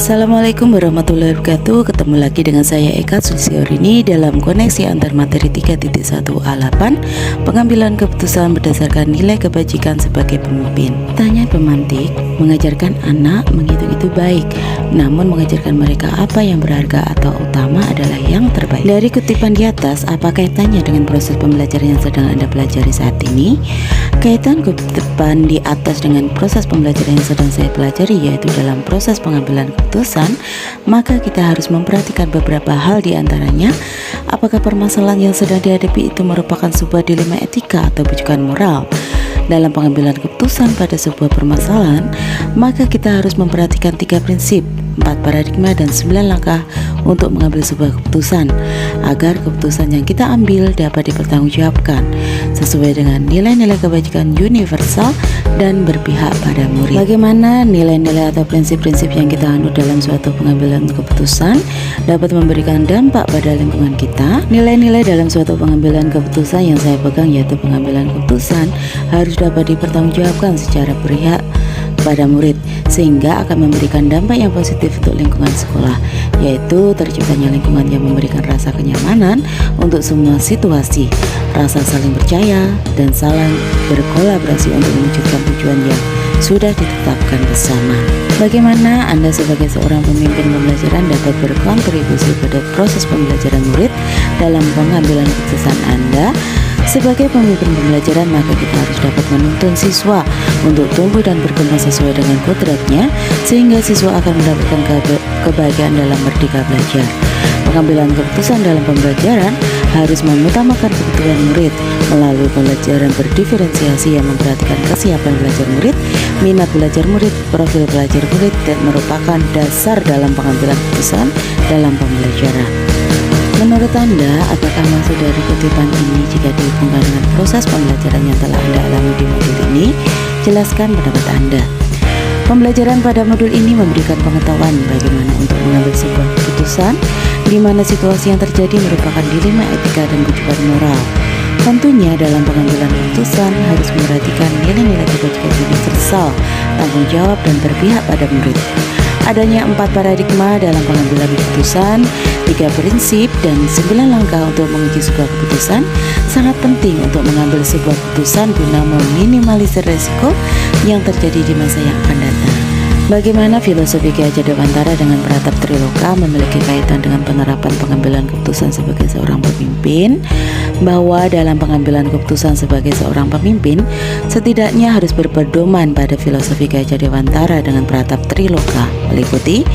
Assalamualaikum warahmatullahi wabarakatuh. Ketemu lagi dengan saya Eka Sulisyorini dalam koneksi antar materi 3.1A8 pengambilan keputusan berdasarkan nilai kebajikan sebagai pemimpin. Tanya pemantik, mengajarkan anak menghitung itu baik, namun mengajarkan mereka apa yang berharga atau utama adalah yang terbaik. Dari kutipan di atas, apa kaitannya dengan proses pembelajaran yang sedang Anda pelajari saat ini? Kaitan kutipan di atas dengan proses pembelajaran yang sedang saya pelajari, yaitu dalam proses pengambilan keputusan, maka kita harus memperhatikan beberapa hal, di antaranya apakah permasalahan yang sedang dihadapi itu merupakan sebuah dilema etika atau bujukan moral. Dalam pengambilan keputusan pada sebuah permasalahan, maka kita harus memperhatikan 3 prinsip, 4 paradigma, dan 9 langkah untuk mengambil sebuah keputusan agar keputusan yang kita ambil dapat dipertanggungjawabkan sesuai dengan nilai-nilai kebajikan universal dan berpihak pada murid. Bagaimana nilai-nilai atau prinsip-prinsip yang kita anut dalam suatu pengambilan keputusan dapat memberikan dampak pada lingkungan kita? Nilai-nilai dalam suatu pengambilan keputusan yang saya pegang yaitu pengambilan keputusan harus dapat dipertanggungjawabkan secara berpihak pada murid, sehingga akan memberikan dampak yang positif untuk lingkungan sekolah, yaitu terciptanya lingkungan yang memberikan rasa kenyamanan untuk semua situasi, rasa saling percaya, dan saling berkolaborasi untuk mewujudkan tujuan yang sudah ditetapkan bersama. Bagaimana Anda sebagai seorang pemimpin pembelajaran dapat berkontribusi pada proses pembelajaran murid dalam pengambilan keputusan Anda? Sebagai pemimpin pembelajaran, maka kita harus dapat menuntun siswa untuk tumbuh dan berkembang sesuai dengan kodratnya, sehingga siswa akan mendapatkan kebahagiaan dalam merdeka belajar. Pengambilan keputusan dalam pembelajaran harus mengutamakan kebutuhan murid melalui pembelajaran berdiferensiasi yang memperhatikan kesiapan belajar murid, minat belajar murid, profil belajar murid, dan merupakan dasar dalam pengambilan keputusan dalam pembelajaran. Menurut Anda, apakah maksud dari kutipan ini jika dihubungkan dengan proses pembelajaran yang telah Anda alami di modul ini? Jelaskan pendapat Anda. Pembelajaran pada modul ini memberikan pengetahuan bagaimana untuk mengambil sebuah keputusan, di mana situasi yang terjadi merupakan dilema etika dan bujukan moral. Tentunya dalam pengambilan keputusan harus memperhatikan nilai-nilai kebajikan universal, tanggung jawab, dan berpihak pada murid. Adanya 4 paradigma dalam pengambilan keputusan, 3 prinsip, dan 9 langkah untuk menguji sebuah keputusan sangat penting untuk mengambil sebuah keputusan guna meminimalisir resiko yang terjadi di masa yang akan datang. Bagaimana filosofi Ki Hajar Dewantara dengan Pratap Triloka memiliki kaitan dengan penerapan pengambilan keputusan sebagai seorang pemimpin? Bahwa dalam pengambilan keputusan sebagai seorang pemimpin setidaknya harus berpedoman pada filosofi Ki Hajar Dewantara dengan Pratap Triloka, meliputi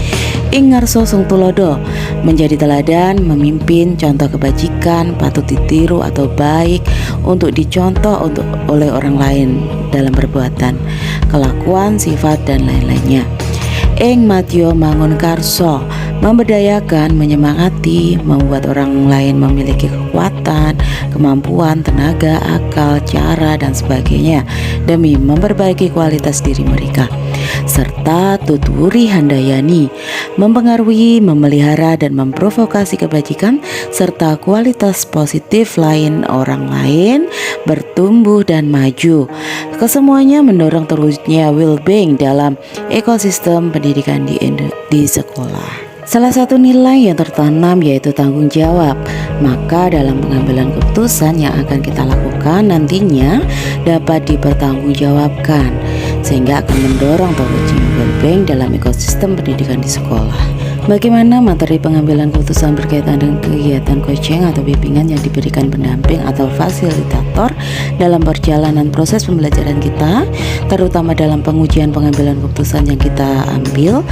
ing ngarso sung tulodo, menjadi teladan, memimpin, contoh kebajikan, patut ditiru atau baik untuk dicontoh oleh orang lain dalam perbuatan, kelakuan, sifat, dan lain-lainnya. Ing matyo mangun karso, memberdayakan, menyemangati, membuat orang lain memiliki kekuatan, kemampuan, tenaga, akal, cara, dan sebagainya demi memperbaiki kualitas diri mereka. Serta tuturi handayani, mempengaruhi, memelihara, dan memprovokasi kebajikan serta kualitas positif lain orang lain bertumbuh dan maju. Kesemuanya mendorong terwujudnya well-being dalam ekosistem pendidikan di sekolah. Salah satu nilai yang tertanam yaitu tanggung jawab. Maka dalam pengambilan keputusan yang akan kita lakukan nantinya dapat dipertanggungjawabkan, sehingga akan mendorong terwujudnya well-being dalam ekosistem pendidikan di sekolah. Bagaimana materi pengambilan keputusan berkaitan dengan kegiatan coaching atau bimbingan yang diberikan pendamping atau fasilitator dalam perjalanan proses pembelajaran kita, terutama dalam pengujian pengambilan keputusan yang kita ambil?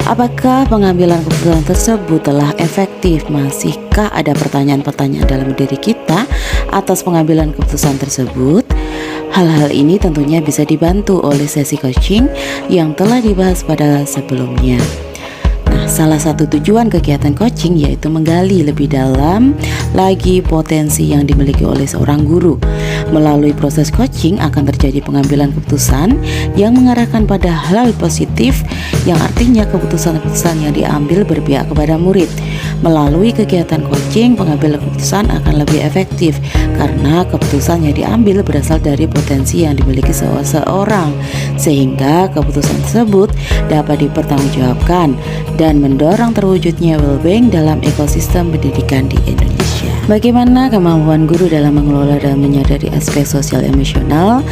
Apakah pengambilan keputusan tersebut telah efektif? Masihkah ada pertanyaan-pertanyaan dalam diri kita atas pengambilan keputusan tersebut? Hal-hal ini tentunya bisa dibantu oleh sesi coaching yang telah dibahas pada sebelumnya. Salah satu tujuan kegiatan coaching yaitu menggali lebih dalam lagi potensi yang dimiliki oleh seorang guru. Melalui proses coaching akan terjadi pengambilan keputusan yang mengarahkan pada hal positif, yang artinya keputusan-keputusan yang diambil berpihak kepada murid. Melalui kegiatan coaching, pengambilan keputusan akan lebih efektif karena keputusan yang diambil berasal dari potensi yang dimiliki seseorang, sehingga keputusan tersebut dapat dipertanggungjawabkan dan mendorong terwujudnya well-being dalam ekosistem pendidikan di Indonesia. Bagaimana kemampuan guru dalam mengelola dan menyadari aspek sosial emosional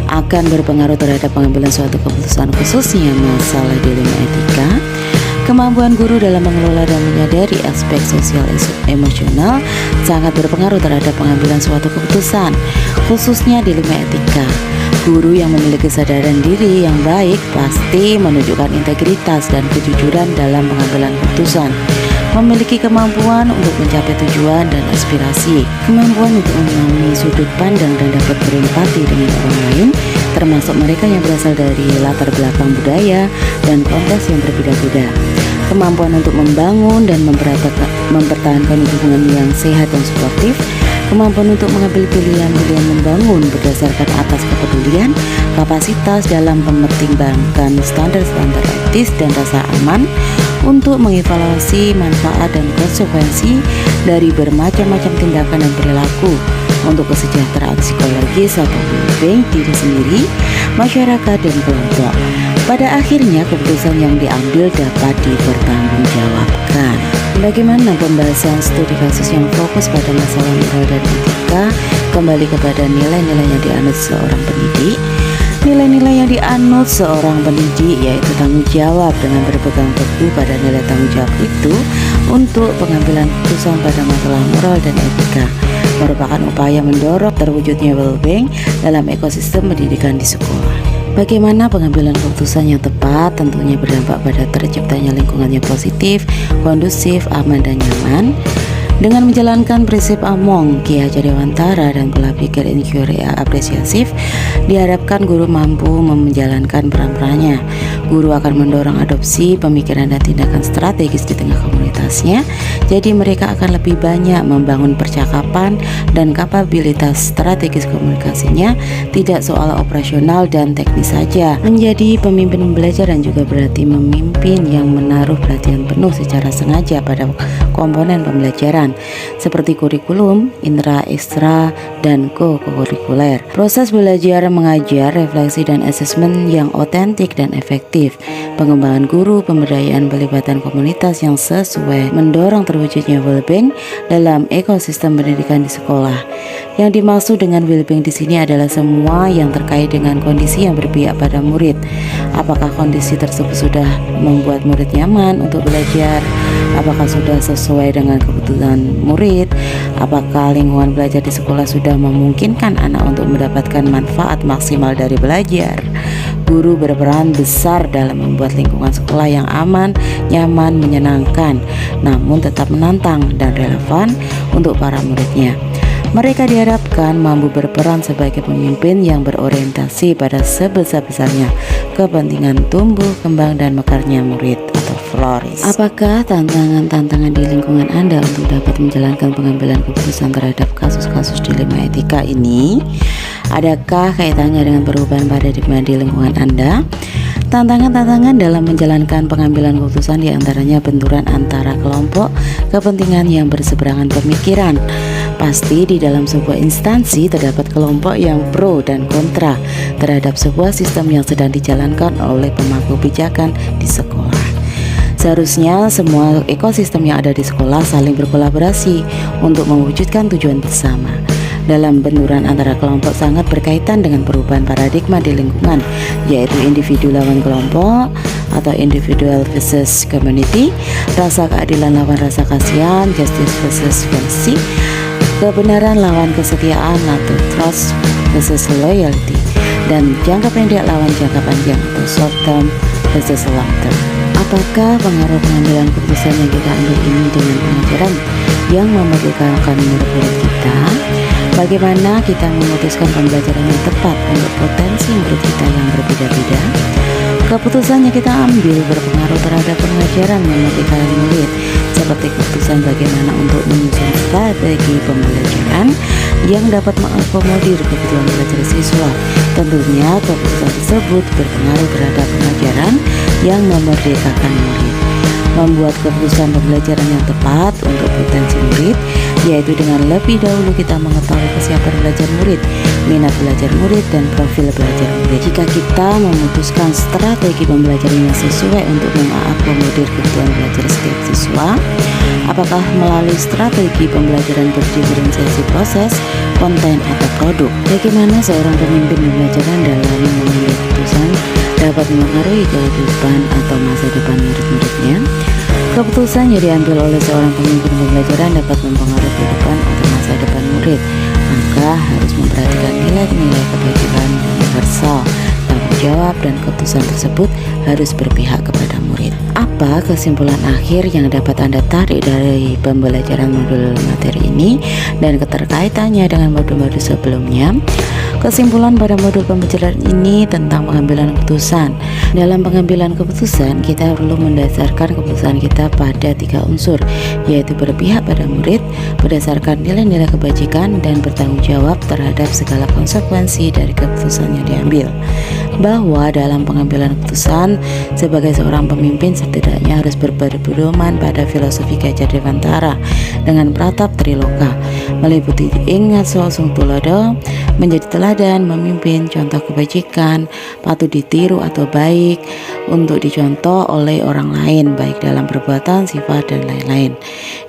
akan berpengaruh terhadap pengambilan suatu keputusan, khususnya masalah dilema etika. Kemampuan guru dalam mengelola dan menyadari aspek sosial emosional sangat berpengaruh terhadap pengambilan suatu keputusan, khususnya dilema etika. Guru yang memiliki kesadaran diri yang baik pasti menunjukkan integritas dan kejujuran dalam pengambilan keputusan, memiliki kemampuan untuk mencapai tujuan dan aspirasi, kemampuan untuk memahami sudut pandang dan dapat berempati dengan orang lain, termasuk mereka yang berasal dari latar belakang budaya dan konteks yang berbeda-beda, kemampuan untuk membangun dan mempertahankan hubungan yang sehat dan suportif, kemampuan untuk mengambil pilihan-pilihan membangun berdasarkan atas kepedulian, kapasitas dalam mempertimbangkan standar-standar etis dan rasa aman, untuk mengevaluasi manfaat dan konsekuensi dari bermacam-macam tindakan dan perilaku untuk kesejahteraan psikologis atau well-being diri sendiri, masyarakat, dan kelompok. Pada akhirnya, keputusan yang diambil dapat dipertanggungjawabkan. Bagaimana pembahasan studi kasus yang fokus pada masalah moral dan etika kembali kepada nilai-nilai yang dianut seorang pendidik? Nilai-nilai yang dianut seorang pendidik yaitu tanggung jawab. Dengan berpegang teguh pada nilai tanggung jawab itu untuk pengambilan keputusan pada masalah moral dan etika merupakan upaya mendorong terwujudnya well-being dalam ekosistem pendidikan di sekolah. Bagaimana pengambilan keputusan yang tepat tentunya berdampak pada terciptanya lingkungan yang positif, kondusif, aman, dan nyaman. Dengan menjalankan prinsip Among, Ki Hajar Dewantara, dan pola pikir inquiry apresiatif, diharapkan guru mampu menjalankan peran-perannya. Guru akan mendorong adopsi pemikiran dan tindakan strategis di tengah komunitasnya, jadi mereka akan lebih banyak membangun percakapan dan kapabilitas strategis komunikasinya, tidak soal operasional dan teknis saja. Menjadi pemimpin pembelajaran juga berarti memimpin yang menaruh perhatian penuh secara sengaja pada komponen pembelajaran seperti kurikulum, intra, ekstra, dan co-kurikuler. Proses belajar mengajar, refleksi, dan asesmen yang otentik dan efektif, pengembangan guru, pemberdayaan, pelibatan komunitas yang sesuai, mendorong terwujudnya well-being dalam ekosistem pendidikan di sekolah. Yang dimaksud dengan well-being di sini adalah semua yang terkait dengan kondisi yang berpihak pada murid. Apakah kondisi tersebut sudah membuat murid nyaman untuk belajar? Apakah sudah sesuai dengan kebutuhan murid? Apakah lingkungan belajar di sekolah sudah memungkinkan anak untuk mendapatkan manfaat maksimal dari belajar? Guru berperan besar dalam membuat lingkungan sekolah yang aman, nyaman, menyenangkan, namun tetap menantang dan relevan untuk para muridnya. Mereka diharapkan mampu berperan sebagai pemimpin yang berorientasi pada sebesar-besarnya kepentingan tumbuh, kembang, dan mekarnya murid atau flourish. Apakah tantangan-tantangan di lingkungan Anda untuk dapat menjalankan pengambilan keputusan terhadap kasus-kasus dilema etika ini? Adakah kaitannya dengan perubahan paradigma di lingkungan Anda? Tantangan-tantangan dalam menjalankan pengambilan keputusan diantaranya benturan antara kelompok kepentingan yang berseberangan pemikiran. Pasti di dalam sebuah instansi terdapat kelompok yang pro dan kontra terhadap sebuah sistem yang sedang dijalankan oleh pemangku kebijakan di sekolah. Seharusnya semua ekosistem yang ada di sekolah saling berkolaborasi untuk mewujudkan tujuan bersama. Dalam benturan antara kelompok sangat berkaitan dengan perubahan paradigma di lingkungan, yaitu individu lawan kelompok atau individual versus community, rasa keadilan lawan rasa kasihan, justice versus fancy, kebenaran lawan kesetiaan atau trust versus loyalty, dan jangka pendek lawan jangka panjang atau short term versus long term. Apakah pengaruh pengambilan keputusan yang kita ambil ini dengan pengajaran yang memerdekakan murid-murid kita? Bagaimana kita memutuskan pembelajaran yang tepat untuk potensi murid kita yang berbeda-beda? Keputusan yang kita ambil berpengaruh terhadap pengajaran memerdekakan murid, seperti keputusan bagaimana untuk menyusun strategi pembelajaran yang dapat mengakomodir kebutuhan belajar siswa. Tentunya keputusan tersebut berpengaruh terhadap pengajaran yang memerdekakan murid. membuat keputusan pembelajaran yang tepat untuk potensi murid, yaitu dengan lebih dahulu kita mengetahui kesiapan belajar murid, minat belajar murid, dan profil belajar murid. Jika kita memutuskan strategi pembelajaran yang sesuai untuk mengakomodir kebutuhan belajar setiap siswa, apakah melalui strategi pembelajaran berdiferensiasi proses, konten, atau produk. Bagaimana seorang pemimpin pembelajaran dalam mengambil keputusan dapat mempengaruhi kehidupan atau masa depan murid-muridnya? Keputusan yang diambil oleh seorang pemimpin pembelajaran dapat mempengaruhi kehidupan atau masa depan murid, maka harus memperhatikan nilai-nilai kebajikan universal. Tanggung jawab dan keputusan tersebut harus berpihak kepada murid. Apa kesimpulan akhir yang dapat Anda tarik dari pembelajaran modul materi ini dan keterkaitannya dengan modul-modul sebelumnya? Kesimpulan pada modul pembelajaran ini tentang pengambilan keputusan. Dalam pengambilan keputusan, kita perlu mendasarkan keputusan kita pada 3 unsur, yaitu berpihak pada murid, berdasarkan nilai-nilai kebajikan, dan bertanggung jawab terhadap segala konsekuensi dari keputusan yang diambil. Bahwa dalam pengambilan keputusan, sebagai seorang pemimpin setidaknya harus berpedoman pada filosofi Gajah Dewantara dengan pratap Triloka, meliputi ingat sosung tulodo, menjadi teladan, memimpin, contoh kebajikan, patut ditiru atau baik untuk dicontoh oleh orang lain, baik dalam perbuatan, sifat, dan lain-lain.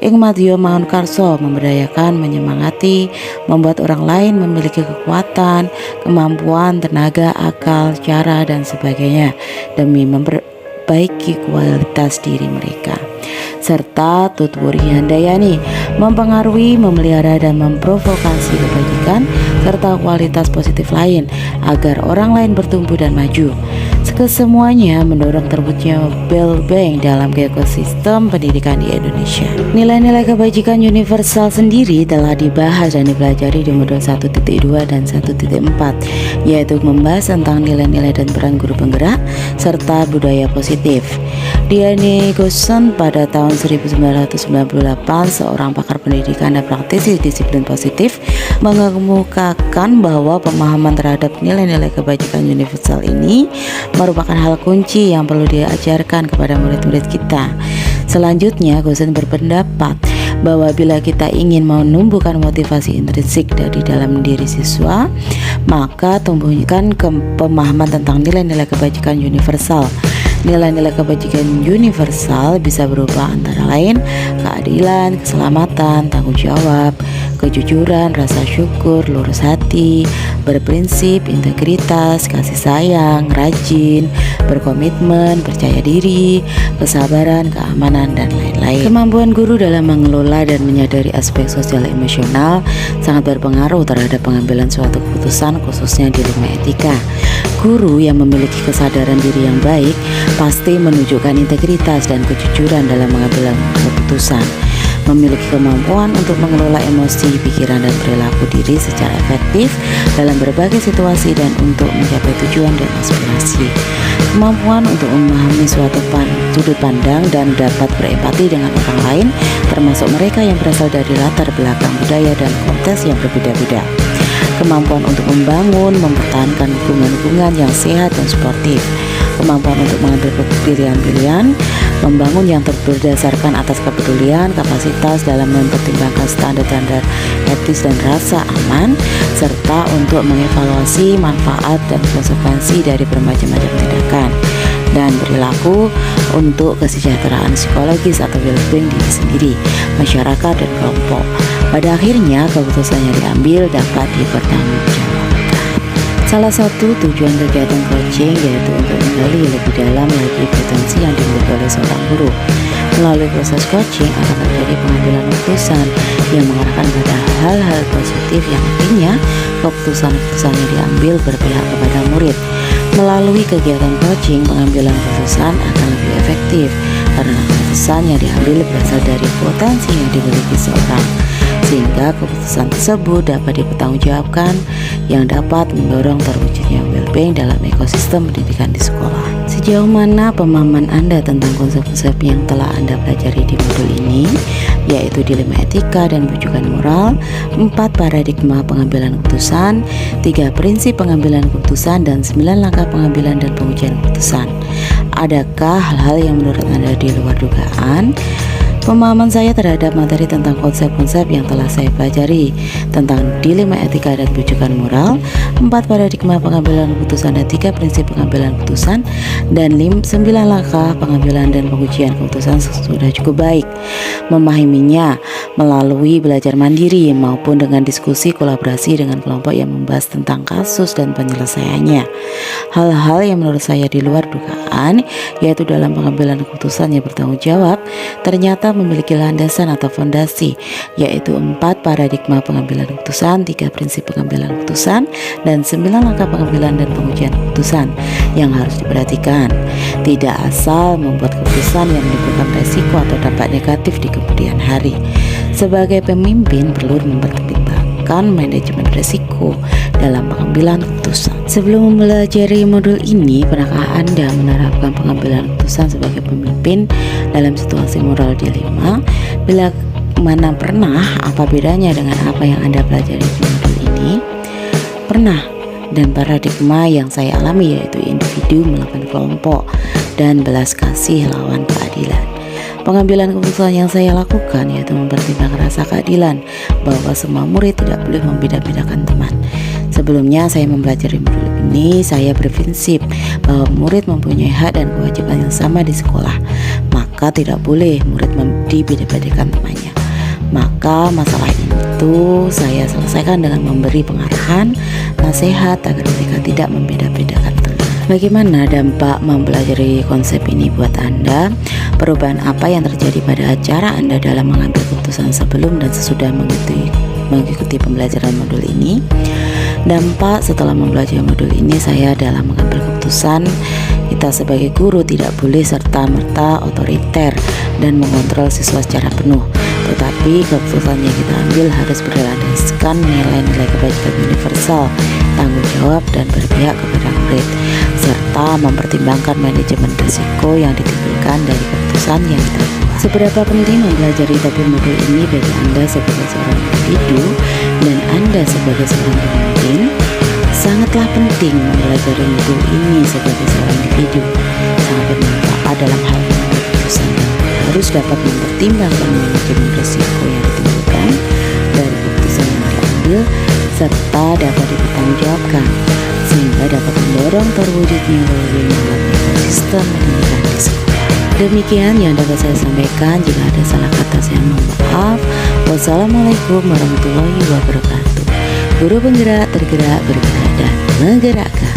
Ing madya mahun karso, memberdayakan, menyemangati, membuat orang lain memiliki kekuatan, kemampuan, tenaga, akal, cara, dan sebagainya demi memperbaiki kualitas diri mereka. Serta tutwuri handayani, mempengaruhi, memelihara, dan memprovokasi kebajikan serta kualitas positif lain agar orang lain bertumbuh dan maju. Kesemuanya mendorong terwujudnya well-being dalam ekosistem pendidikan di Indonesia. Nilai-nilai kebajikan universal sendiri telah dibahas dan dipelajari di modul 1.2 dan 1.4, yaitu membahas tentang nilai-nilai dan peran guru penggerak serta budaya positif. Diane Gosen pada tahun 1998, seorang pakar pendidikan dan praktisi disiplin positif, mengemukakan bahwa pemahaman terhadap nilai-nilai kebajikan universal ini merupakan hal kunci yang perlu diajarkan kepada murid-murid kita. Selanjutnya, Gosen berpendapat bahwa bila kita ingin menumbuhkan motivasi intrinsik dari dalam diri siswa, maka tumbuhkan pemahaman tentang nilai-nilai kebajikan universal. Nilai-nilai kebajikan universal bisa berupa antara lain keadilan, keselamatan, tanggung jawab, kejujuran, rasa syukur, lurus hati, berprinsip, integritas, kasih sayang, rajin, berkomitmen, percaya diri, kesabaran, keamanan, dan lain-lain. Kemampuan guru dalam mengelola dan menyadari aspek sosial emosional sangat berpengaruh terhadap pengambilan suatu keputusan, khususnya di lingkungan etika. Guru yang memiliki kesadaran diri yang baik pasti menunjukkan integritas dan kejujuran dalam mengambil keputusan, memiliki kemampuan untuk mengelola emosi, pikiran, dan perilaku diri secara efektif dalam berbagai situasi dan untuk mencapai tujuan dan aspirasi, kemampuan untuk memahami suatu sudut pandang dan dapat berempati dengan orang lain, termasuk mereka yang berasal dari latar belakang budaya dan konteks yang berbeda-beda, kemampuan untuk membangun, mempertahankan hubungan-hubungan yang sehat dan sportif, kemampuan untuk mengambil pilihan-pilihan, membangun yang berdasarkan atas kepedulian, kapasitas dalam mempertimbangkan standar-standar etis dan rasa aman, serta untuk mengevaluasi manfaat dan konsekuensi dari bermacam-macam tindakan dan perilaku untuk kesejahteraan psikologis atau well-being diri sendiri, masyarakat, dan kelompok. Pada akhirnya, keputusan yang diambil dapat dipertanggungjawabkan. Salah satu tujuan kegiatan coaching yaitu untuk menggali lebih dalam lagi potensi yang dimiliki oleh seorang guru. Melalui proses coaching akan terjadi pengambilan keputusan yang mengarahkan pada hal-hal positif yang artinya keputusan-keputusan yang diambil berpihak kepada murid. Melalui kegiatan coaching, pengambilan keputusan akan lebih efektif karena keputusan yang diambil berasal dari potensi yang dimiliki seorang, sehingga keputusan tersebut dapat dipertanggungjawabkan yang dapat mendorong terwujudnya well-being dalam ekosistem pendidikan di sekolah. Sejauh mana pemahaman Anda tentang konsep-konsep yang telah Anda pelajari di modul ini, yaitu dilema etika dan bujukan moral, 4 paradigma pengambilan keputusan, 3 prinsip pengambilan keputusan, dan 9 langkah pengambilan dan pengujian keputusan. Adakah hal-hal yang menurut Anda di luar dugaan? Pemahaman saya terhadap materi tentang konsep-konsep yang telah saya pelajari tentang dilema etika dan bujukan moral, 4 paradigma pengambilan keputusan dan 3 prinsip pengambilan keputusan, dan 9 langkah pengambilan dan pengujian keputusan sudah cukup baik. Memahaminya melalui belajar mandiri maupun dengan diskusi kolaborasi dengan kelompok yang membahas tentang kasus dan penyelesaiannya. Hal-hal yang menurut saya di luar dugaan, yaitu dalam pengambilan keputusan yang bertanggung jawab, ternyata memiliki landasan atau fondasi, yaitu 4 paradigma pengambilan keputusan, 3 prinsip pengambilan keputusan, dan 9 langkah pengambilan dan pengujian keputusan yang harus diperhatikan. Tidak asal membuat keputusan yang menimbulkan resiko atau dampak negatif di kemudian hari. Sebagai pemimpin perlu mempertimbangkan manajemen resiko dalam pengambilan keputusan. Sebelum mempelajari modul ini, pernahkah Anda menerapkan pengambilan keputusan sebagai pemimpin dalam situasi moral dilema? Bila mana pernah, apa bedanya dengan apa yang Anda pelajari di modul ini? Pernah, dan paradigma yang saya alami yaitu individu melawan kelompok dan belas kasih lawan keadilan. Pengambilan keputusan yang saya lakukan yaitu mempertimbangkan rasa keadilan bahwa semua murid tidak boleh membeda-bedakan teman. Sebelumnya saya mempelajari modul ini, saya berprinsip bahwa murid mempunyai hak dan kewajiban yang sama di sekolah, maka tidak boleh murid dibeda-bedakan temannya. Maka masalah itu saya selesaikan dengan memberi pengarahan, nasihat agar mereka tidak membeda-bedakan teman. Bagaimana dampak mempelajari konsep ini buat Anda? Perubahan apa yang terjadi pada cara Anda dalam mengambil keputusan sebelum dan sesudah mengikuti pembelajaran modul ini? Dampak setelah mempelajari modul ini, saya dalam mengambil keputusan, kita sebagai guru tidak boleh serta-merta otoriter dan mengontrol siswa secara penuh, tetapi keputusan yang kita ambil harus berlandaskan nilai-nilai kebajikan universal, tanggung jawab dan berpihak kepada murid, serta mempertimbangkan manajemen risiko yang ditimbulkan dari keputusan yang kita buat. Seberapa penting mempelajari topik modul ini bagi Anda sebagai seorang individu dan Anda sebagai seorang pemimpin? Sangatlah penting mempelajari modul ini sebagai seorang individu. Sangat bermanfaat dalam hal mengambil keputusan dan harus dapat mempertimbangkan manajemen risiko yang ditimbulkan dari keputusan yang diambil serta dapat dipertanggungjawabkan sehingga dapat mendorong terwujudnya well-being ekosistem pendidikan di sekolah. Demikian yang dapat saya sampaikan. Jika ada salah kata saya mohon maaf. Wassalamualaikum warahmatullahi wabarakatuh. Guru penggerak, tergerak, bergerak, dan menggerakkan.